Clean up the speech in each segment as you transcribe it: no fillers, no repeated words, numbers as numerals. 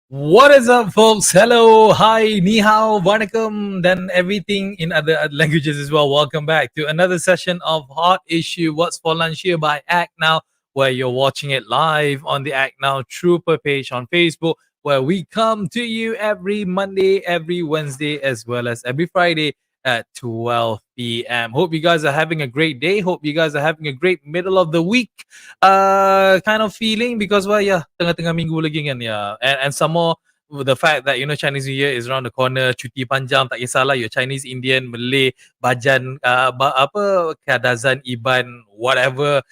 What is up, folks? Hello, hi, ni hao, vanakkam, then everything in other languages as well. Welcome back to another session of Hot Issue, What's for Lunch here by ACTnow, where you're watching it live on the ACTnow Trooper page on Facebook, where we come to you every Monday, every Wednesday, as well as every Friday at 12 p.m. Hope you guys are having a great day. Hope you guys are having a great middle of the week kind of feeling because well yeah tengah-tengah minggu lagi kan yeah and some more with the fact that Chinese New Year is around the corner, cuti panjang tak kisahlah you're Chinese, Indian, Malay, Bajan, Kadazan, Iban, whatever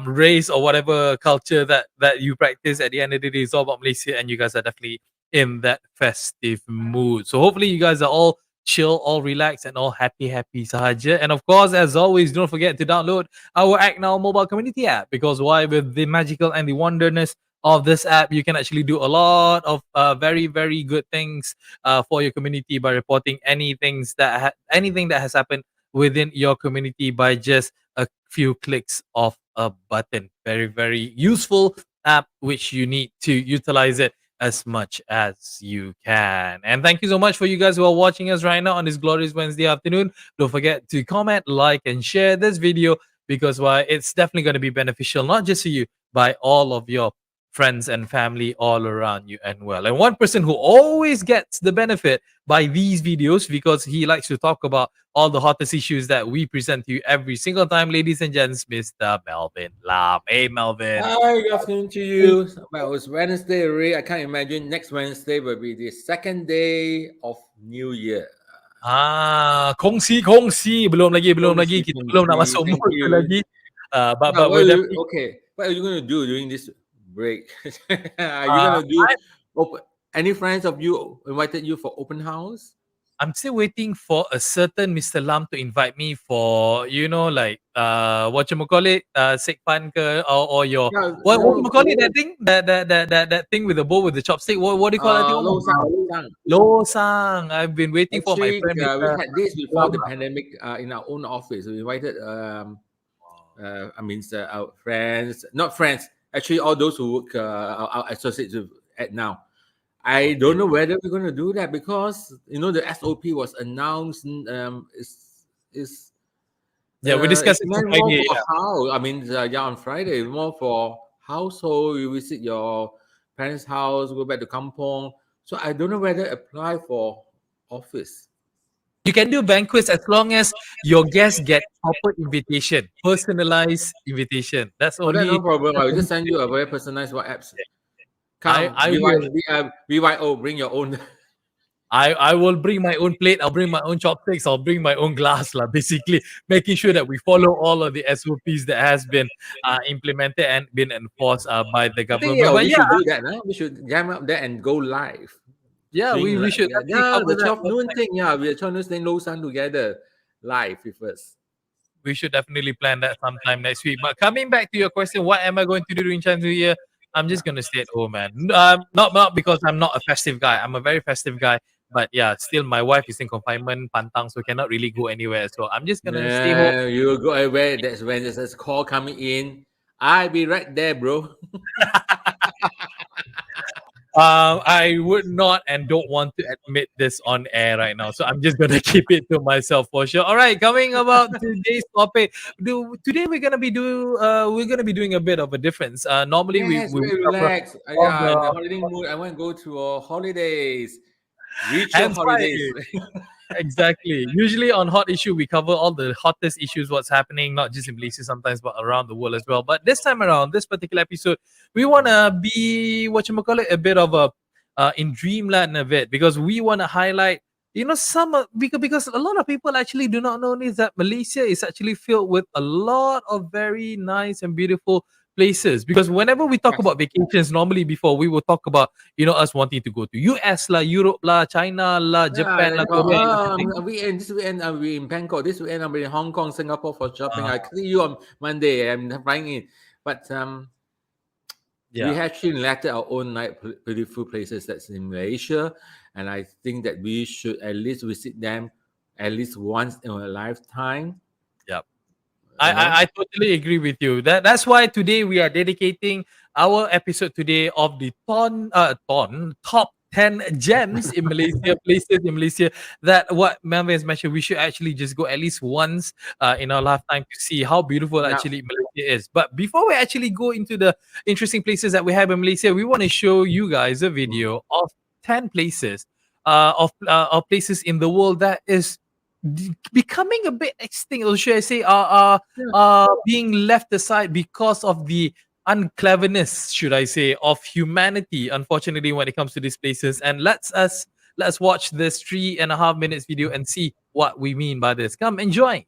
race or whatever culture that you practice. At the end of the day, it's all about Malaysia, and you guys are definitely in that festive mood. So hopefully you guys are all chill, all relaxed, and all happy sahaja. And of course, as always, don't forget to download our ACTnow mobile community app, because why, with the magical and the wonderness of this app, you can actually do a lot of very good things for your community by reporting anything that has happened within your community by just a few clicks of a button. Very useful app which you need to utilize it as much as you can. And thank you so much for you guys who are watching us right now on this glorious Wednesday afternoon. Don't forget to comment, like, and share this video, because why, it's definitely going to be beneficial not just to you, by all of your friends and family all around you. And well, and one person who always gets the benefit by these videos, because he likes to talk about all the hottest issues that we present to you every single time, ladies and gents, Mr. Melvin Lam. Hey, Melvin. Hi, good afternoon to you. Well, it's Wednesday already. I can't imagine next Wednesday will be the second day of New Year. Kongsi. Belum lagi. Kita belum nak masuk Thank mood tu you. lagi. But Now, we're definitely... what are you going to do during this break? Are you going to do any friends of you invited you for open house? I'm still waiting for a certain Mr. Lam to invite me for, like, whatchamacallit, Sekpan ke, or your, Yeah, whatchamacallit, that thing? That thing with the bowl with the chopstick? What do you call that thing? Losang. Losang. I've been waiting for my Actually, friend, we Mr. had this before the Lam. pandemic in our own office. We invited our friends, not friends, actually all those who work, our associates with ACTnow. I don't know whether we're going to do that because the SOP was announced. Is We're discussing meant on more Friday. for how? I mean, on Friday, more for household. You visit your parents' house, go back to kampong. So I don't know whether apply for office. You can do banquets as long as your guests get proper invitation, personalized invitation. That's Oh, that's only... no problem. I will just send you a very personalized WhatsApp. Come, I will. BYO, bring your own. I will bring my own plate. I'll bring my own chopsticks. I'll bring my own glass, lah. Basically, making sure that we follow all of the SOPs that has been implemented and been enforced by the I think government. But we yeah, should do that. Huh? We should jam up there and go live. we should actually cover The that 12 noon thing. Yeah, we are trying to stay low sun together live with us. We should definitely plan that sometime next week. But coming back to your question, what am I going to do during Chinese New Year? I'm just gonna stay at home, man. Not because I'm not a festive guy. I'm a very festive guy. But yeah, still my wife is in confinement, pantang, so cannot really go anywhere. So I'm just gonna stay home. You will go away. That's when there's a call coming in. I'll be right there, bro. I would not and don't want to admit this on air right now, so I'm just gonna keep it to myself for sure. All right, coming about today's topic. Today we're gonna be doing a bit of a difference. Normally Yes, we very cover relaxed. all Yeah, in the the... holiday mood, I want to go to holidays. Reach your Hence why... holidays. Exactly. Usually on Hot Issue, we cover all the hottest issues, what's happening, not just in Malaysia sometimes, but around the world as well. But this time around, this particular episode, we want to be, a bit of a in dreamland a bit, because we want to highlight, some because a lot of people actually do not know is that Malaysia is actually filled with a lot of very nice and beautiful places. Because whenever we talk Yes. about vacations, normally before we will talk about us wanting to go to US lah, Europe lah, China lah, Japan lah, Korea and everything. This weekend I'll be in Bangkok. This weekend I'll be in Hong Kong, Singapore for shopping. I see you on Monday. I'm flying in. But we actually selected our own beautiful places that's in Malaysia. And I think that we should at least visit them at least once in a lifetime. Yep. I totally agree with you. That's why today we are dedicating our episode today of the top 10 gems in Malaysia, places in Malaysia that what Melvin has mentioned, we should actually just go at least once in our lifetime to see how beautiful actually Malaysia is. But before we actually go into the interesting places that we have in Malaysia, we want to show you guys a video of 10 places of places in the world that is becoming a bit extinct, or should I say, are being left aside because of the uncleverness, should I say, of humanity. Unfortunately, when it comes to these places, and let's watch this 3.5 minutes video and see what we mean by this. Come enjoy.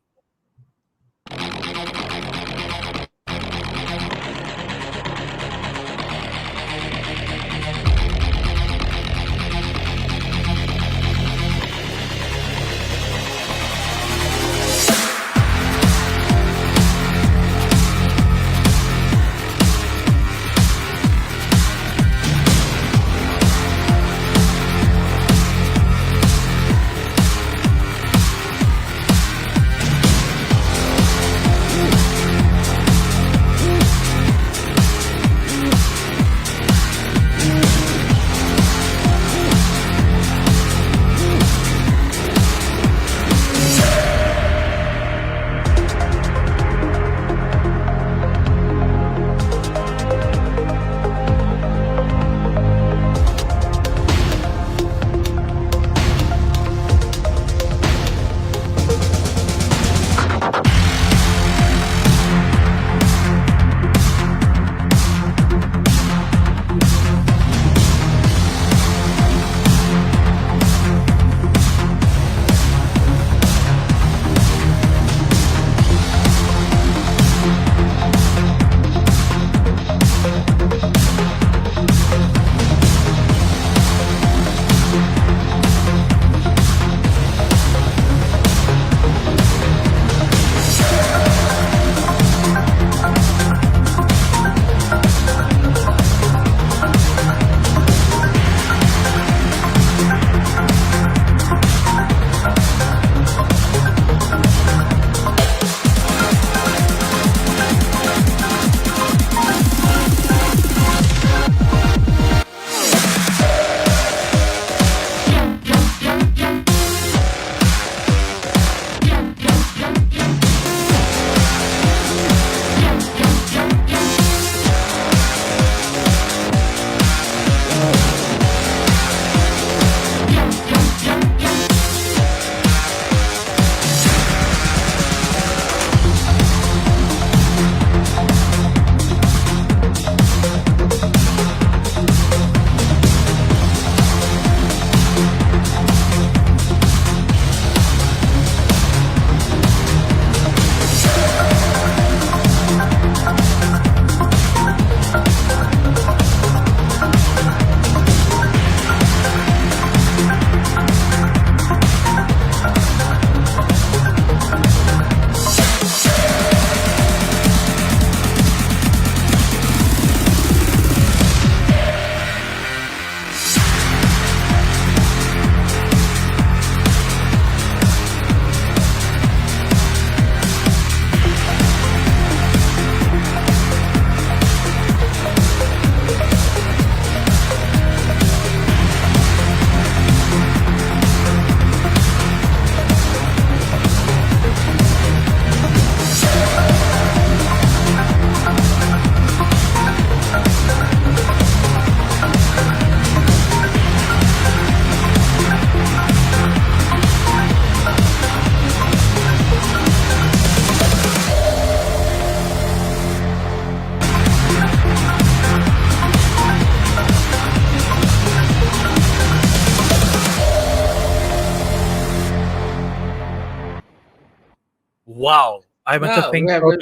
Wow. I want to thank we have oh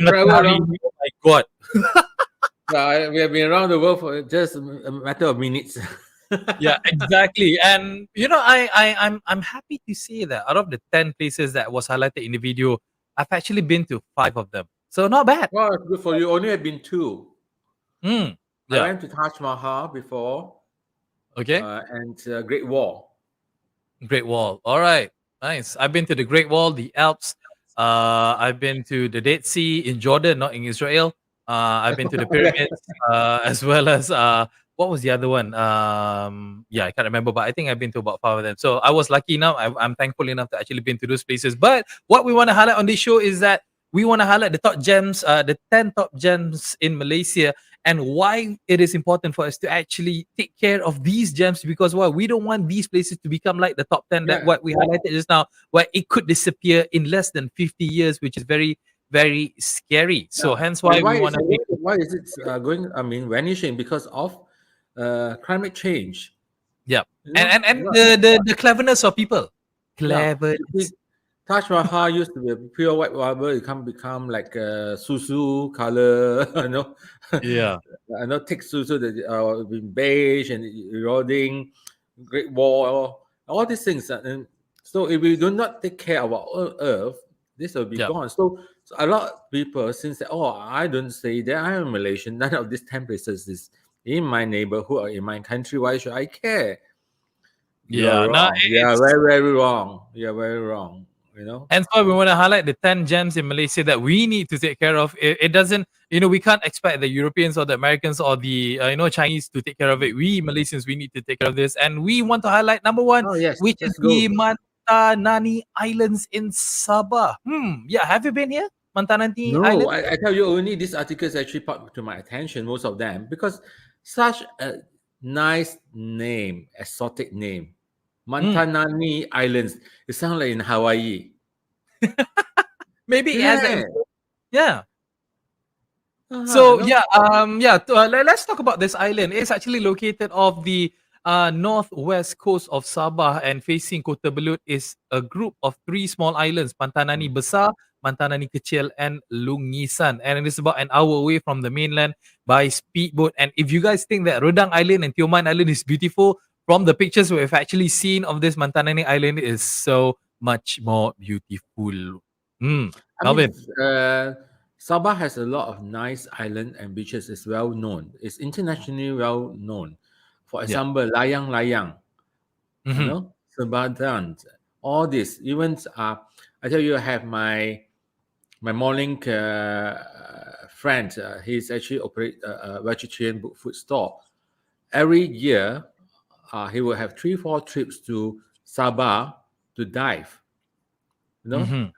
my God. we have been around the world for just a matter of minutes. Yeah, exactly. And I'm happy to say that out of the 10 places that was highlighted in the video, I've actually been to 5 of them. So not bad. Well, it's good for you. Only have been 2. Yeah. I went to Taj Mahal before. Okay. And Great Wall. Great Wall. All right. Nice. I've been to the Great Wall, the Alps. I've been to the Dead Sea in Jordan, not in Israel. I've been to the pyramids, as well as what was the other one? Yeah, I can't remember, but I think I've been to about 5 of them. So I was lucky enough. I'm thankful enough to actually been to those places. But what we want to highlight on this show is that we want to highlight the top gems, the 10 top gems in Malaysia, and why it is important for us to actually take care of these gems, because we don't want these places to become like the top 10 that Yeah. what we highlighted just now, where it could disappear in less than 50 years, which is very, very scary. So Yeah. hence why And we want to why is it going? I mean, vanishing because of climate change. yeah. You know, And What- the cleverness of people. yeah. You Cleverness. see, Taj Mahal used to be a pure white marble. It can become like a susu color. Yeah. I know thick susu that been beige and eroding, Great Wall, all these things. And so if we do not take care of our own earth, this will be Yeah. gone. So a lot of people since that, oh, I don't say that I'm Malaysian. None of these 10 places is in my neighborhood or in my country. Why should I care? You are Yeah. No, wrong. You are it's very, very wrong. You are very wrong. You know? hence why we want to highlight the 10 gems in Malaysia that we need to take care of. It doesn't, we can't expect the Europeans or the Americans or the, Chinese to take care of it. We Malaysians, we need to take care of this. And we want to highlight number one, Oh, yes. which is Let's the go. Mantanani Islands in Sabah. Yeah. Have you been here? Mantanani No, Island? I tell you, only these articles actually brought to my attention, most of them, because such a nice name, exotic name. Mantanani Islands. It sounds like in Hawaii. Maybe it has that. Yeah. Yeah. Uh-huh, So no? let's talk about this island. It's actually located off the northwest coast of Sabah, and facing Kota Belud is a group of 3 small islands: Pantanani Besar, Pantanani Kecil, and Lungisan. And it is about an hour away from the mainland by speedboat. And if you guys think that Rodang Island and Tioman Island is beautiful, from the pictures we've actually seen of this Mantanani Island, is so much more beautiful. I Melvin. mean, Sabah has a lot of nice island and beaches. It's well known. It's internationally well known. For Yeah. example, Layang Layang, Mhm. Sebadan, all this. Even I tell you, I have my morning friend. He's actually operate a vegetarian food store. Every year, he will have 3-4 trips to Sabah to dive. You know, Mhm.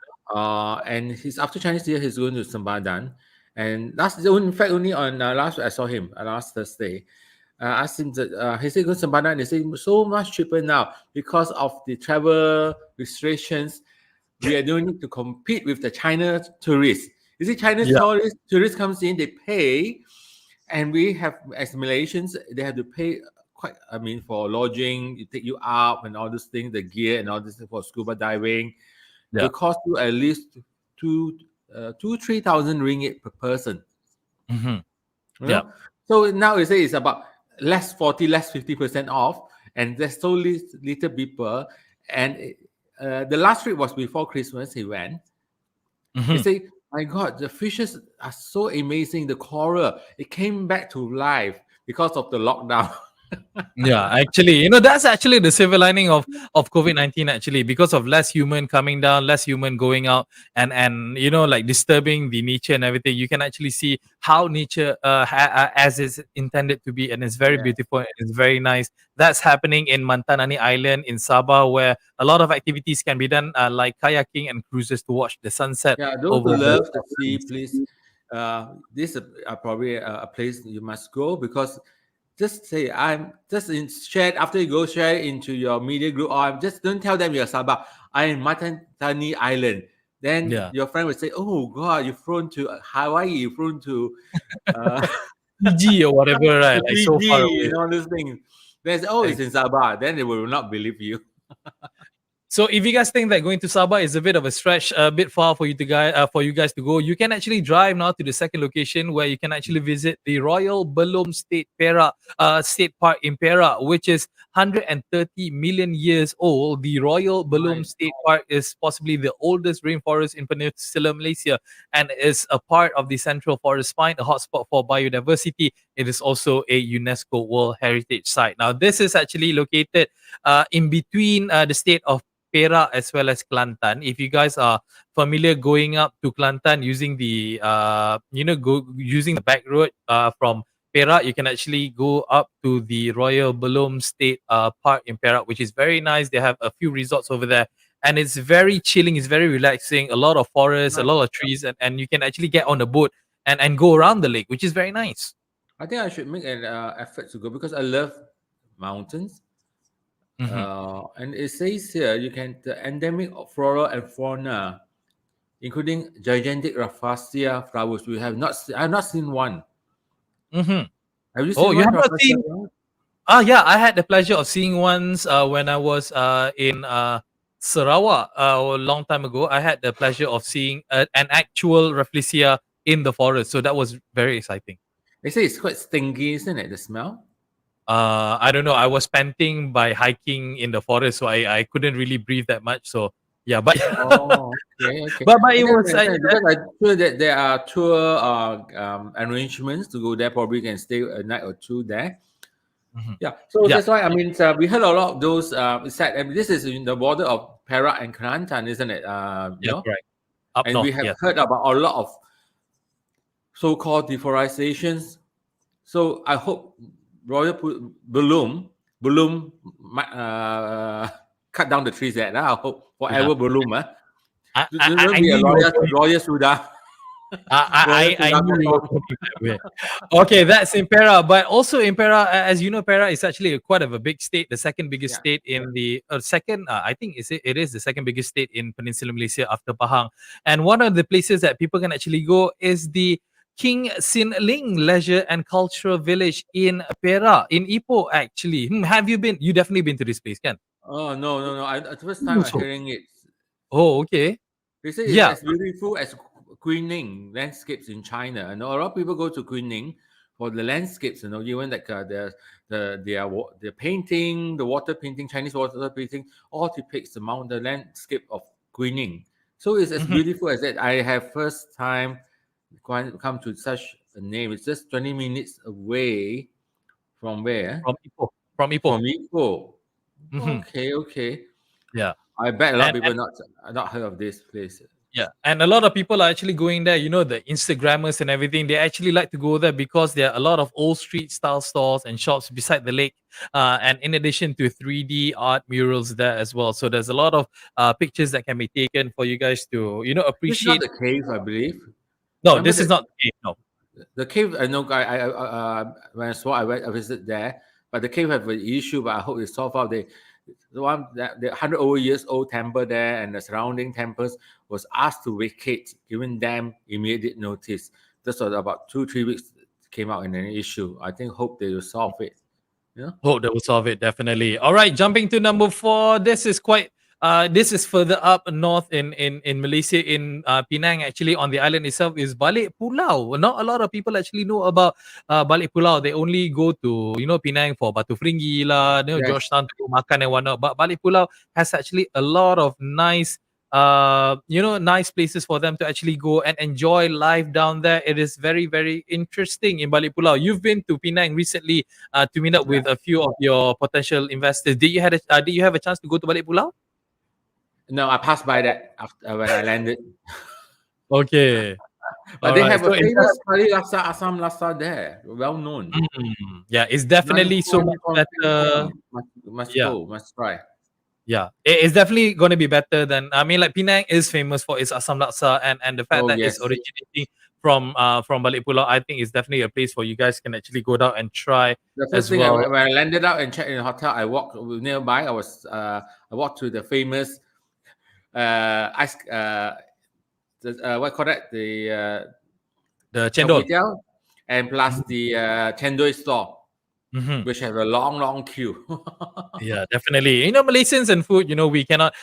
And he's after Chinese New Year, he's going to Sebadan. And in fact, only on last week I saw him last Thursday. I asked him that he said go to Sebadan, and he said so much cheaper now because of the travel restrictions. We don't need to compete with the China tourists. You see, Chinese Yeah. tourists comes in, they pay, and we have as Malaysians, they have to pay quite. I mean, for lodging, it take you out and all these things, the gear and all this for scuba diving. Yeah. Will cost you at least 3,000 ringgit per person. Mhm. You Yeah. know? So now you say it's about less 40, less 50% off, and there's so little people. And the last trip was before Christmas. He went. He Mhm. say, "My God, the fishes are so amazing. The coral, it came back to life because of the lockdown." Yeah, actually, that's actually the silver lining of COVID-19, actually, because of less human coming down, less human going out, and like disturbing the nature and everything. You can actually see how nature as is intended to be, and it's very Yeah. beautiful and it's very nice. That's happening in Mantanani Island in Sabah, where a lot of activities can be done, like kayaking and cruises to watch the sunset Yeah, those over who the love the sea, please. This is probably a place you must go, because just say I'm just share after you go share into your media group, or just don't tell them you're Sabah. I'm in Matantani Island. Then Yeah. your friend will say, "Oh God, you've flown to Hawaii, you've flown to uh, Fiji or whatever, right? Like so far Fiji, away. and all these things." They say, "Oh, it's in Sabah." Then they will not believe you. So if you guys think that going to Sabah is a bit of a stretch, a bit far for you guys to go, you can actually drive now to the second location, where you can actually visit the Royal Belum State Park in Perak, which is 130 million years old. The Royal Belum Right. State Park is possibly the oldest rainforest in Peninsular Malaysia, and is a part of the Central Forest Spine, a hotspot for biodiversity. It is also a UNESCO World Heritage Site. Now, this is actually located in between the state of Perak as well as Kelantan. If you guys are familiar going up to Kelantan using the using the back road from Perak, you can actually go up to the Royal Belum State Park in Perak, which is very nice. They have a few resorts over there, and it's very chilling. It's very relaxing. A lot of forests, a lot of trees, and you can actually get on a boat and go around the lake, which is very nice. I think I should make an effort to go because I love mountains. And it says here you can the endemic flora and fauna, including gigantic rafflesia flowers. We have not. I have not seen one. Mm-hmm. Have you Oh, seen you one have not rafflesia seen? flower? Yeah, I had the pleasure of seeing once when I was in Sarawak a long time ago. I had the pleasure of seeing an actual Rafflesia in the forest, so that was very exciting. They say it's quite stinky, isn't it? The smell. I don't know. I was panting by hiking in the forest, so I couldn't really breathe that much. So yeah, but Oh, okay. but I it think was because I'm sure that there are tour arrangements to go there. Probably can stay a night or two there. Yeah, so yeah, that's why I mean we heard a lot of those. It's sad, and this is in the border of Perak and Kelantan, isn't it? yeah, correct. Up And north, we have yes. heard about a lot of so-called deforestations. So I hope Royal Bloom cut down the trees there. I hope forever bloom. There's going to I be a knew you were Royal Suda. I knew you were going that way. Okay, that's in Perak, but also in Perak, as you know, Perak is actually quite of a big state, the second biggest state in the second. I think it is the second biggest state in Peninsular Malaysia after Pahang. And one of the places that people can actually go is the King Sin Ling Leisure and Cultural Village in Perak, in Ipoh. Actually, have you been? You definitely been to this place, Ken? Oh no! The first time I'm hearing it. Oh, okay. They say it's Yeah. as beautiful as Kunming landscapes in China, and a lot of people go to Kunming for the landscapes. Even like the painting, the water painting, Chinese water painting, all depicts the landscape of Kunming. So it's as beautiful as that. I have first time come to such a name. It's just 20 minutes away from where? From Ipoh. From Ipoh. Mm-hmm. Okay. Yeah. I bet a lot of people not heard of this place. Yeah, and a lot of people are actually going there. The Instagrammers and everything. They actually like to go there because there are a lot of old street style stores and shops beside the lake. And in addition to 3D art murals there as well. So there's a lot of pictures that can be taken for you guys to appreciate. This is not the cave, I believe. No, Remember this is not the cave. No. The cave, I know. When I saw, I visited there, but the cave have an issue. But I hope it's solved out. The 100 over years old temple there and the surrounding temples was asked to vacate, giving them immediate notice. Just about 2-3 weeks came out in an issue. I hope they will solve it. Hope they will solve it, definitely. All right, jumping to number 4. This is further up north in Malaysia, in Penang. Actually, on the island itself is Balik Pulau. Not a lot of people actually know about Balik Pulau. They only go to Penang for Batu Ferringhi lah, Georgetown to go makan and whatnot. But Balik Pulau has actually a lot of nice nice places for them to actually go and enjoy life down there. It is very, very interesting in Balik Pulau. You've been to Penang recently to meet up with a few of your potential investors. Did you have a chance to go to Balik Pulau? No, I passed by that after when I landed. Okay. But they have a famous Kari Laksa, Asam Laksa there, well known. Yeah, it's definitely so much better. Must go, must try. Yeah, it's definitely going to be better than, like Penang is famous for its Asam Laksa, and the fact that it's originating from Balik Pulau, I think is definitely a place where you guys can actually go down and try. The first thing when I landed out and checked in the hotel, I walked nearby. I walked to the famous what call that, the chendol, and plus the chendol store. Which have a long queue. Yeah, definitely. Malaysians and food, we cannot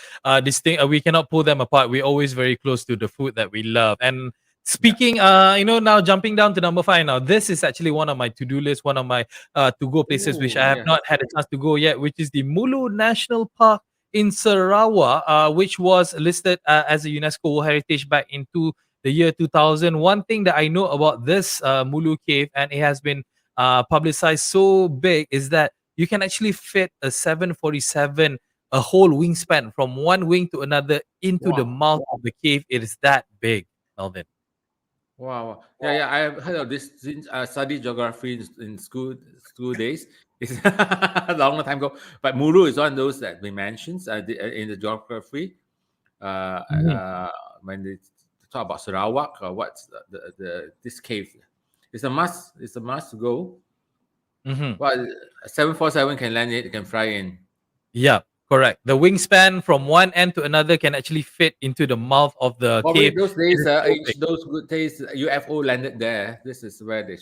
we cannot pull them apart. We're always very close to the food that we love. And speaking, now jumping down to number 5 now. This is actually one of my to-do list, one of my to-go places which I have not had a chance to go yet, which is the Mulu National Park in Sarawak, which was listed as a UNESCO World Heritage back into the year 2000. One thing that I know about this Mulu cave, and it has been publicized so big, is that you can actually fit a 747 a whole wingspan from one wing to another into the Wow. mouth of the cave. It is that big, Melvin. Wow. Yeah, I've heard of this since I studied geography in school days. It's a long time ago. But Muru is one of those that we mentioned in the geography. Uh, Mhm. uh, when they talk about Sarawak or what's the this cave. It's a must. It's a must to go. Mhm. Well, 747 can land it. Can fly in. Yeah, correct. The wingspan from one end to another can actually fit into the mouth of the Probably cave. those It days, is so big. those good days, UFO landed there. This is where they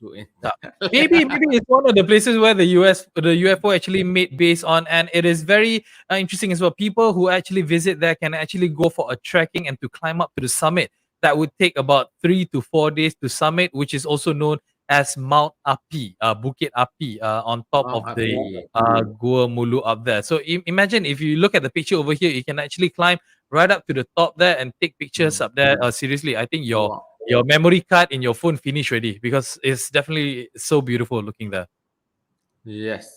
go in. Yeah. Maybe it's one of the places where the UFO actually made base on, and it is very interesting as well. People who actually visit there can actually go for a trekking and to climb up to the summit. That would take about 3 to 4 days to summit, which is also known as Mount Api, Bukit Api, on top Oh, of the happy. Gua Mulu up there. So imagine if you look at the picture over here, you can actually climb right up to the top there and take pictures up there. Seriously, I think Wow. your memory card in your phone finish already because it's definitely so beautiful looking there. Yes,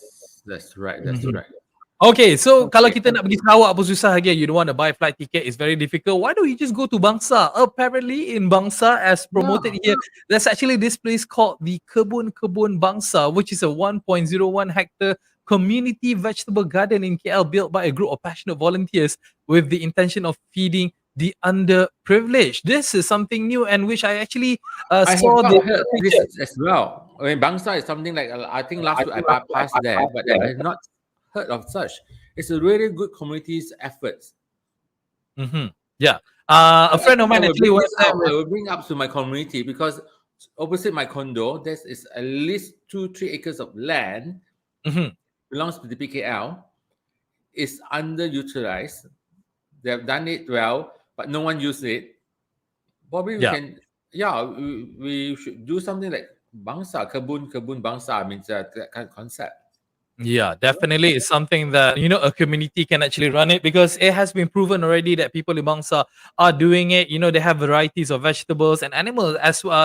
that's right. That's Mhm. right. Okay, so kalau Okay. kita nak pergi Sarawak apa susah lagi, you don't want to buy flight ticket, it's very difficult. Why don't you just go to Bangsa? Apparently in Bangsa, as promoted Yeah. here, there's actually this place called the Kebun Bangsa, which is a 1.01 hectare community vegetable garden in KL built by a group of passionate volunteers with the intention of feeding the underprivileged. This is something new and which I actually I have saw the not heard this picture. as well. I mean, Bangsa is something like I think last week I passed there, but I have not heard of such. It's a really good community's efforts. Mhm. Yeah. A I friend of think I mine will actually bring went this there. up. I will bring up to my community because opposite my condo, there is at least 2-3 acres of land Mhm. belongs to the PKL. Is underutilized. They have done it well, but no one used it. Probably we Yeah. can, yeah, we should do something like bangsa, kebun bangsa means that kind of concept. Yeah, definitely. It's something that, a community can actually run it because it has been proven already that people in Bangsa are doing it. They have varieties of vegetables and animals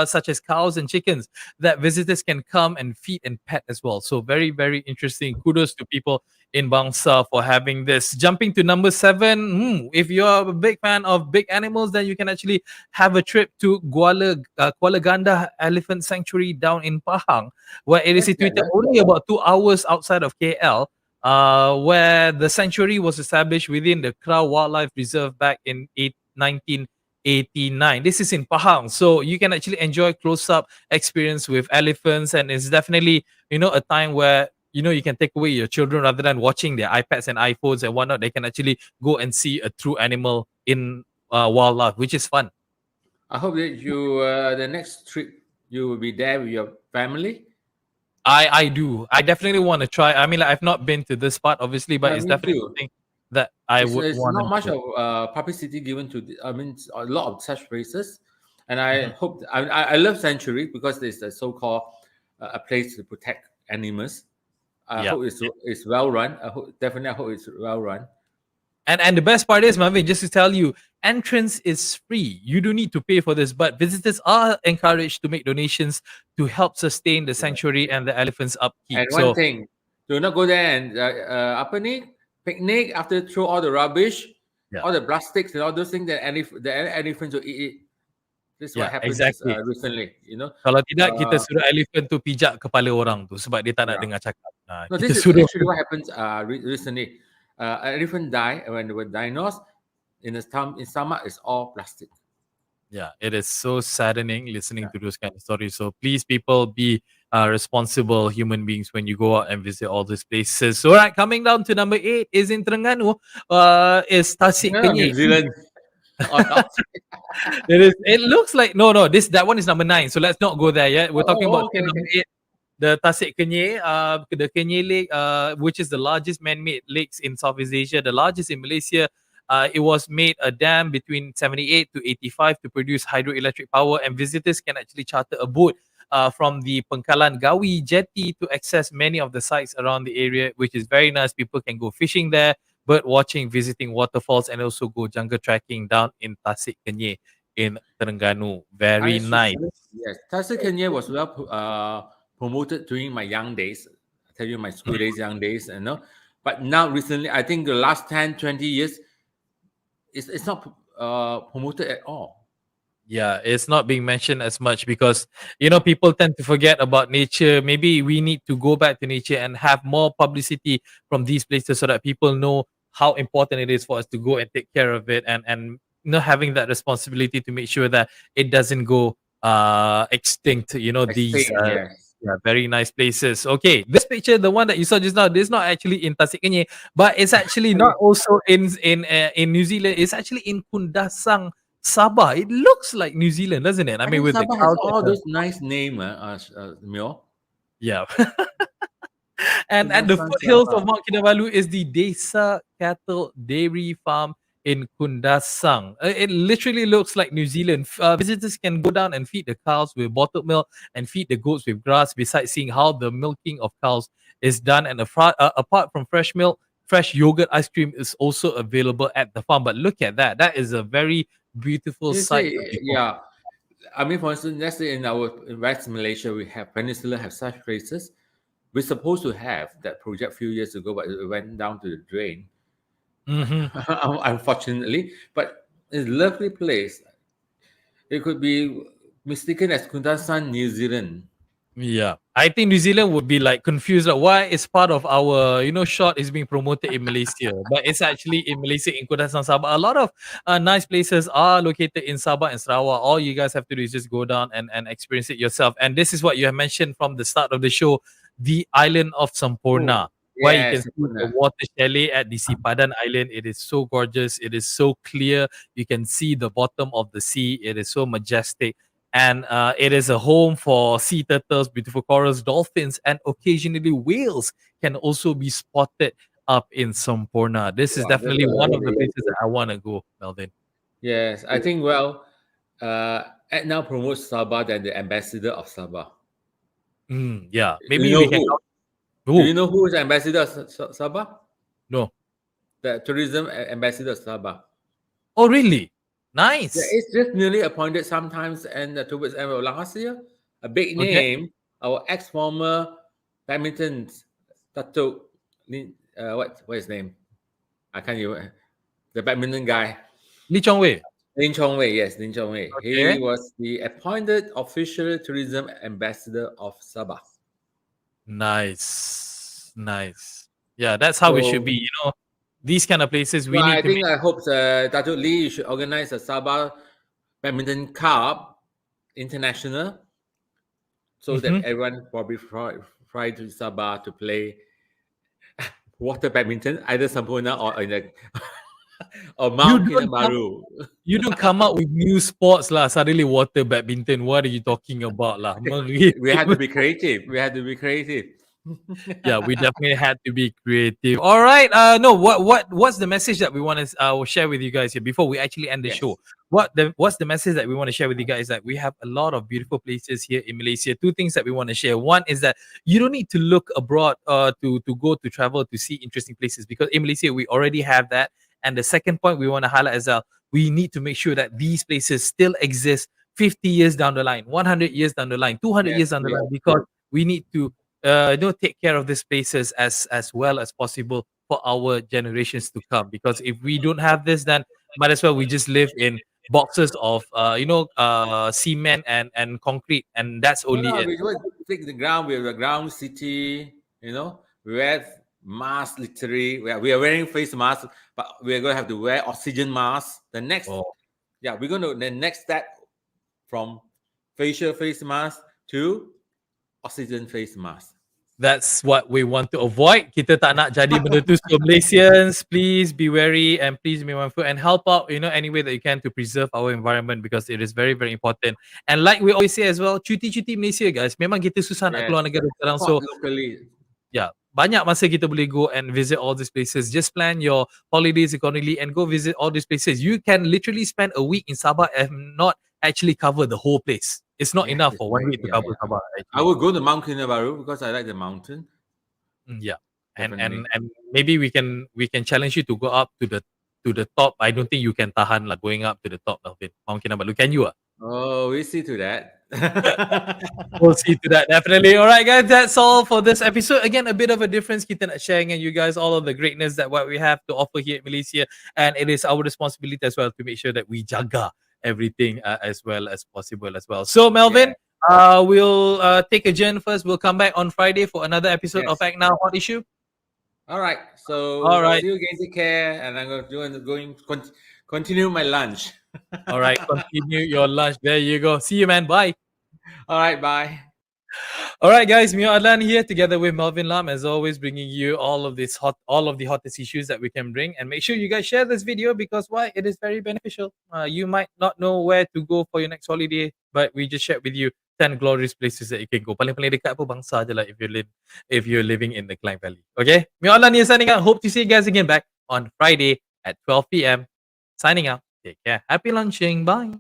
such as cows and chickens that visitors can come and feed and pet as well. So very, very interesting. Kudos to people in Bangsa for having this. Jumping to number 7, if you're a big fan of big animals, then you can actually have a trip to Kuala Ganda Elephant Sanctuary down in Pahang, where it is Where's that? situated only about 2 hours outside of KL, where the sanctuary was established within the Crow Wildlife Reserve back in 1989. This is in Pahang, so you can actually enjoy close-up experience with elephants, and it's definitely a time where you can take away your children rather than watching their iPads and iPhones and whatnot. They can actually go and see a true animal in wildlife, which is fun. I hope that you the next trip you will be there with your family. I do. I definitely want to try. I mean, like, I've not been to this part, obviously, but Yeah, it's me definitely too. something that I would It's want not to much do. of publicity given to. I mean, a lot of such places, and I Mhm. hope. I love sanctuary because it's a so-called a place to protect animals. I Yeah. hope it's well run. I hope it's well run. And the best part is, Marvin, just to tell you, entrance is free. You don't need to pay for this, but visitors are encouraged to make donations to help sustain the Yeah. sanctuary and the elephants' And upkeep. one So thing, do not go there and apa ni picnic after throw all the rubbish, yeah, all the plastics and all those things. That the elephants will eat it. This is what yeah, happens exactly. recently. You know. Kalau tidak, kita Uh, suruh elephant tu pijak kepala orang tu sebab dia tak nak yeah. dengar cakap. Nah, No, kita this is suruh. actually what happens recently. An elephant died when they were diagnosed. In the stomach is all plastic. Yeah, it is so saddening listening Yeah. to those kind of stories. So please, people, be responsible human beings when you go out and visit all these places. All right, coming down to number 8 is in Terengganu. Is Tasik Yeah, New Kenyek. Zealand or not? It is. It looks like no. That one is number 9. So let's not go there yet. We're talking about Okay, number okay. 8. The Tasik Kenyek, the Kenyek Lake, which is the largest man-made lakes in Southeast Asia, the largest in Malaysia. It was made a dam between 78 to 85 to produce hydroelectric power, and visitors can actually charter a boat from the Pengkalan Gawi jetty to access many of the sites around the area, which is very nice. People can go fishing there, bird watching, visiting waterfalls, and also go jungle trekking down in Tasik Kenyek in Terengganu. I Very should nice. yes. Tasik Kenya was well promoted during my young days. I tell you, my school days, young days, But now recently, I think the last 10, 20 years, it's not promoted at all. Yeah, it's not being mentioned as much because people tend to forget about nature. Maybe we need to go back to nature and have more publicity from these places so that people know how important it is for us to go and take care of it, and having that responsibility to make sure that it doesn't go extinct. I These think, yes. yeah, very nice places. Okay, this picture, the one that you saw just now, this is not actually in Tasikmalaya, but it's actually not also in New Zealand. It's actually in Kundasang, Sabah. It looks like New Zealand, doesn't it? I I mean, think with the Sabah has cows and all those nice names, Mio. yeah. And at the Kundasan foothills Sabah. of Mount Kinabalu is the Desa Cattle Dairy Farm in Kundasang. It literally looks like New Zealand. Visitors can go down and feed the cows with bottled milk and feed the goats with grass, besides seeing how the milking of cows is done. And apart from fresh milk, fresh yogurt ice cream is also available at the farm. But look at that. That is a very beautiful You sight say, to behold. yeah. I mean, for instance, let's say in West Malaysia, we have Peninsula, have such places. We're supposed to have that project a few years ago, but it went down to the drain, Mhm. unfortunately. But it's a lovely place. It could be mistaken as Kundasan, New Zealand. Yeah. I think New Zealand would be like confused, like why is part of our shot is being promoted in Malaysia, but it's actually in Malaysia in Kundasang, Sabah. A lot of nice places are located in Sabah and Sarawak. All you guys have to do is just go down and experience it yourself. And this is what you have mentioned from the start of the show, the island of Oh, Sampurna, where you can yes, see the water chalet at the Sipadan Island. It is so gorgeous. It is so clear. You can see the bottom of the sea. It is so majestic. And it is a home for sea turtles, beautiful corals, dolphins, and occasionally whales can also be spotted up in Sampurna. This is wow, that's definitely one of the lovely. places that I want to go, Melvin. Yes, I think, well, ACTnow promotes Sabah than the ambassador of Sabah. Yeah, You maybe know we can. who? Do Who? you know who is the ambassador of Sabah? No. The tourism ambassador of Sabah. Oh, really? Yeah, Nice. it's just newly appointed sometimes, and towards the end of last year, a big Okay. name, our ex-former badminton Dato, what his name? I can't even, the badminton guy. Lee Chong Wei. Lin Chong Wei, yes, Lin Chong Wei. He Okay. was the appointed official tourism ambassador of Sabah. Nice. Nice. Yeah, that's how it should So, be. These kind of places we well, need I to make. think I hope Dato Lee should organize a Sabah Badminton Cup International, so that Mhm. everyone probably fly to Sabah to play water badminton, either Sampurna or in the or You Mount don't come Kinabalu. You don't come up with new sports lah. Suddenly water badminton. What are you talking about lah? Merepek. We had to be creative. We had to be creative. Yeah, we definitely had to be creative. All right. No. What's the message that we want to share with you guys here before we actually end the Yes. show? What's the message that we want to share with you guys? That we have a lot of beautiful places here in Malaysia. Two things that we want to share. One is that you don't need to look abroad to go to travel to see interesting places, because in Malaysia we already have that. And the second point we want to highlight as well, we need to make sure that these places still exist 50 years down the line, 100 years down the line, 200 Yes. years down the Yes. line, because we need to take care of these places as well as possible for our generations to come. Because if we don't have this, then might as well we just live in boxes of cement and concrete, and that's No, only no, it. we just take the ground. We have a ground city. We wear mask literally. We are wearing face masks, but we are going to have to wear oxygen masks. The next step from facial face mask to oxygen face mask. That's what we want to avoid. Kita tak nak jadi benda tu. So Malaysians, please be wary and please be mindful and help out, any way that you can to preserve our environment, because it is very, very important. And like we always say as well, cuti-cuti Malaysia guys, memang kita susah nak Yes. keluar negara sekarang. Support So locally. yeah, banyak masa kita boleh go and visit all these places. Just plan your holidays accordingly and go visit all these places. You can literally spend a week in Sabah and not actually cover the whole place. It's not Yes, enough it's for 1 right. week to Yeah, cover yeah. Sabah. I Actually. would go to Mount Kinabalu because I like the mountain. Yeah, and Definitely. maybe we can challenge you to go up to the top. I don't think you can tahan lah going up to the top of it, Mount Kinabalu. Can you? Oh, we see to that. We'll see to that definitely. All right, guys, that's all for this episode. Again, a bit of a difference. Kita nak sharing and you guys all of the greatness that what we have to offer here in Malaysia, and it is our responsibility as well to make sure that we jaga everything as well as possible as well. So, Melvin, we'll take a journey first. We'll come back on Friday for another episode of ACTnow Hot Issue. All right. So, all right. See you again. Take care, and I'm going to continue my lunch. All right, continue your lunch. There you go. See you, man. Bye. All right, bye. All right, guys, Mio Adlan here together with Melvin Lam, as always, bringing you all of the hottest issues that we can bring. And make sure you guys share this video because why? It is very beneficial. You might not know where to go for your next holiday, but we just shared with you 10 glorious places that you can go. Paling dekat apa bangsa je lah if you're living in the Klang Valley. Okay, Mio Adlan here signing out. Hope to see you guys again back on Friday at 12 p.m. Signing out. Take care. Happy lunching. Bye.